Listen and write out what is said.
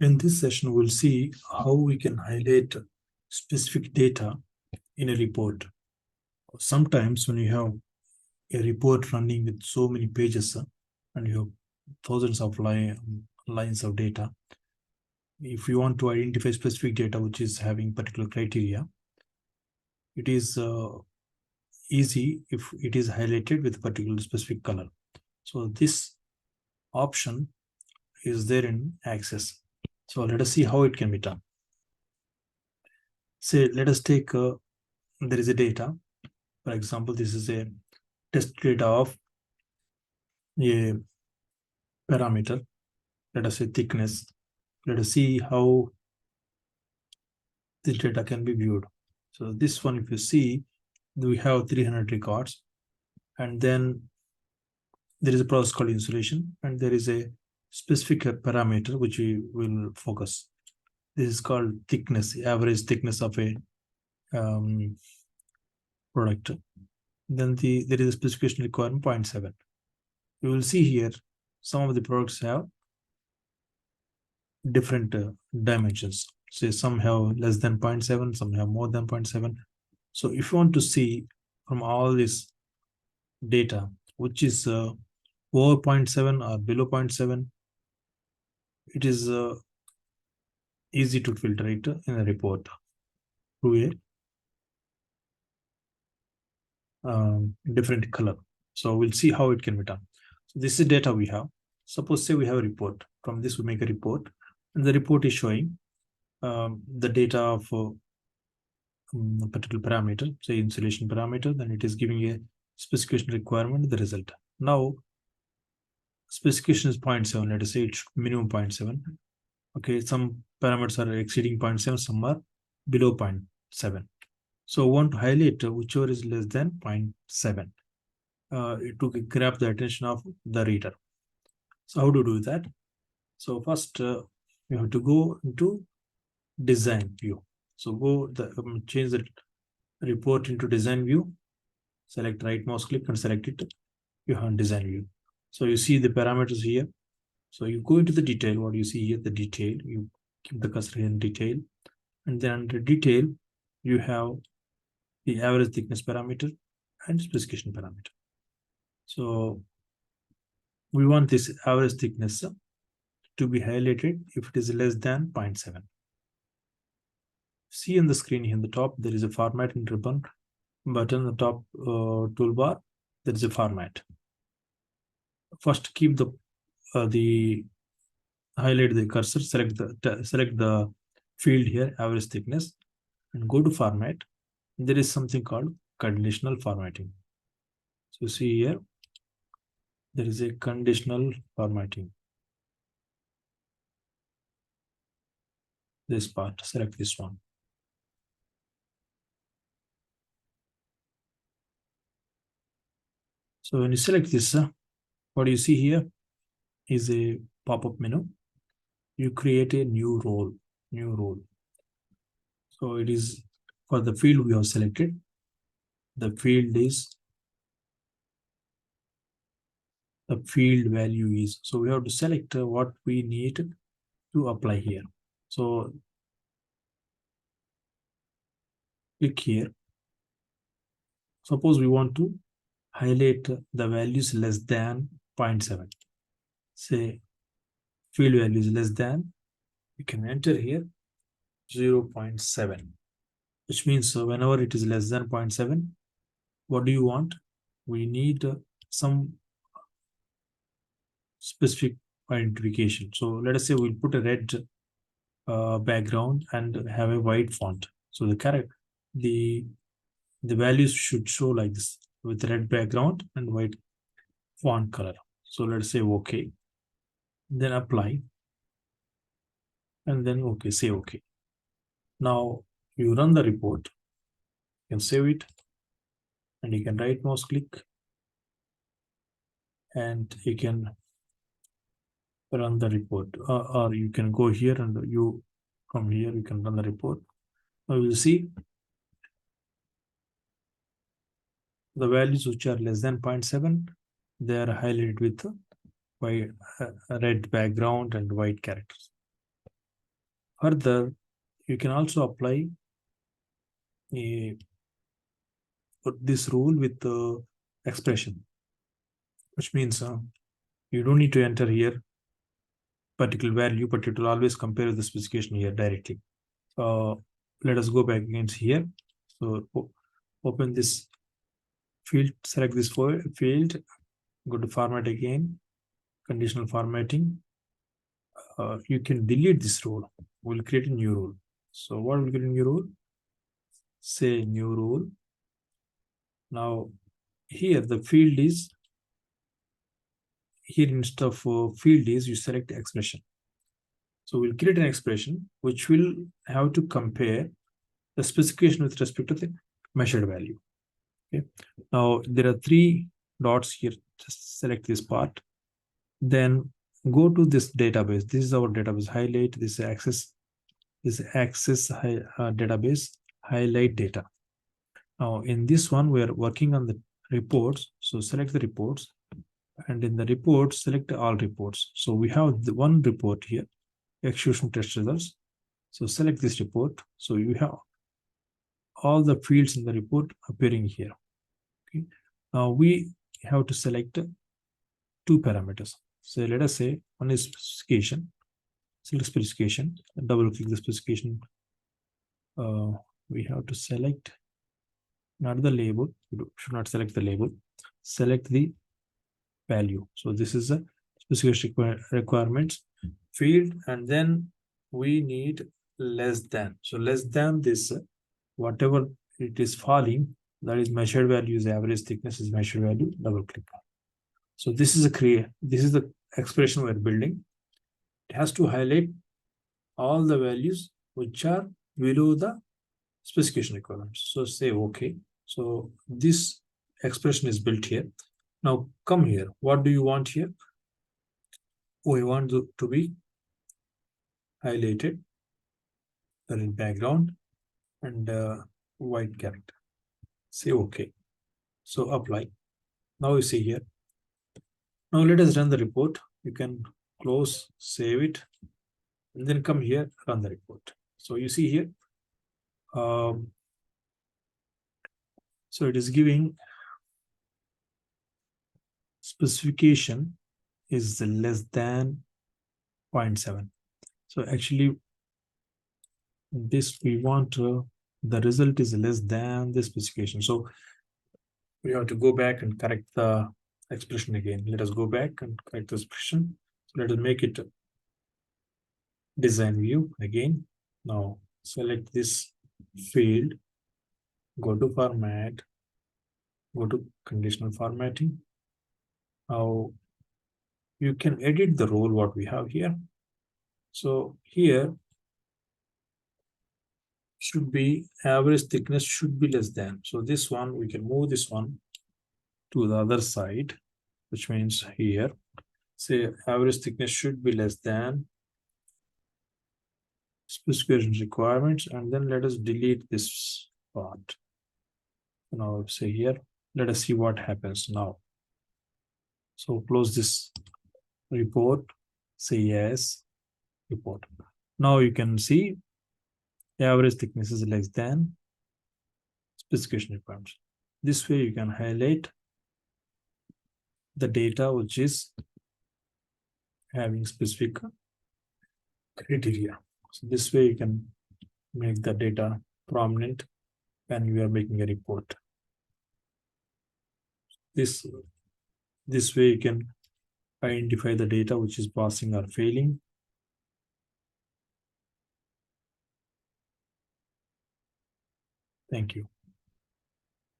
In this session, we'll see how we can highlight specific data in a report. Sometimes when you have a report running with so many pages and you have thousands of lines of data, if you want to identify specific data which is having particular criteria, it is easy if it is highlighted with a particular specific color. So this option is there in Access. So let us see how it can be done. Say, let us take, there is a data. For example, this is a test data of a parameter. Let us say thickness. Let us see how this data can be viewed. So this one, if you see, we have 300 records, and then there is a process called insulation, and there is a specific parameter which we will focus. This is called thickness, average thickness of a product. Then there is a specification requirement 0.7. You will see here some of the products have different dimensions. Say some have less than 0.7, some have more than 0.7. So if you want to see from all this data which is over 0.7 or below 0.7, it is easy to filter it in a report through a different color. So we'll see how it can be done. So this is data we have. Suppose say we have a report. From this we make a report, and the report is showing the data of a particular parameter, say insulation parameter. Then it is giving a specification requirement, the result. Now specification is 0.7. Let us say it's minimum 0.7. Okay, some parameters are exceeding 0.7, some are below 0.7. So we want to highlight whichever is less than 0.7 to grab the attention of the reader. So how to do that? So first you have to go into design view. So go change the report into design view, select right mouse click and select it. You have design view. So you see the parameters here. So you go into the detail. What you see here, the detail, you keep the cursor in detail, and then under detail you have the average thickness parameter and specification parameter. So we want this average thickness to be highlighted if it is less than 0.7. See on the screen here in the top, there is a format and ribbon button. The top toolbar, there is a format. First, keep the highlight the cursor, select the field here, average thickness, and go to format. There is something called conditional formatting. So see here, there is a conditional formatting. This part, select this one. So when you select this, what you see here is a pop-up menu. You create a new role. So it is for the field we have selected. The field is the field value is. So we have to select what we need to apply here. So click here. Suppose we want to highlight the values less than 0.7. Say field value is less than, you can enter here 0.7, which means whenever it is less than 0.7, what do you want? We need some specific identification. So let us say we'll put a red background and have a white font. So the values should show like this with red background and white font color. So let's say OK, then apply, and then OK, say OK. Now you run the report, you can save it, and you can right mouse click, and you can run the report, or you can go here and from here you can run the report. Now you will see the values which are less than 0.7, they are highlighted with white red background and white characters. Further, you can also apply this rule with the expression, which means you don't need to enter here particular value, but it will always compare the specification here directly. Let us go back against here. So open this field, select this field, go to format again, conditional formatting. You can delete this rule. We'll create a new rule. So what will create a new rule? Say new rule. Now here the field is, here instead of field is, you select expression. So we'll create an expression which will have to compare the specification with respect to the measured value. Okay. Now there are 3 dots here. Just select this part. Then go to this database. This is our database. Highlight this access. This database. Highlight data. Now in this one we are working on the reports. So select the reports, and in the reports select all reports. So we have the one report here, execution test results. So select this report. So you have all the fields in the report appearing here. Okay. Now we have to select 2 parameters. So let us say one is specification. Select specification. Double click the specification. We have to select not the label. You should not select the label. Select the value. So this is a specification requirements field, and then we need less than. So less than this, whatever it is falling, that is measured value is average thickness is measured value. Double click. So this is the expression we're building. It has to highlight all the values which are below the specification requirements. So say okay. So this expression is built here. Now come here. What do you want here? We want to be highlighted in background and white character. Say okay. So apply. Now you see here. Now let us run the report. You can close, save it, and then come here, run the report. So you see here. So it is giving specification is less than 0.7. So actually this we want the result is less than the specification. So we have to go back and correct the expression again. Let us go back and correct the expression. So let us make it design view again. Now select this field, go to format, go to conditional formatting. Now you can edit the role what we have here. So here should be average thickness should be less than. So this one, we can move this one to the other side, which means here, say average thickness should be less than specification requirements, and then let us delete this part. Now say here, let us see what happens now. So close this report, say yes, report. Now you can see the average thickness is less than specification requirements. This way you can highlight the data which is having specific criteria. So this way you can make the data prominent when you are making a report. This way you can identify the data which is passing or failing. Thank you.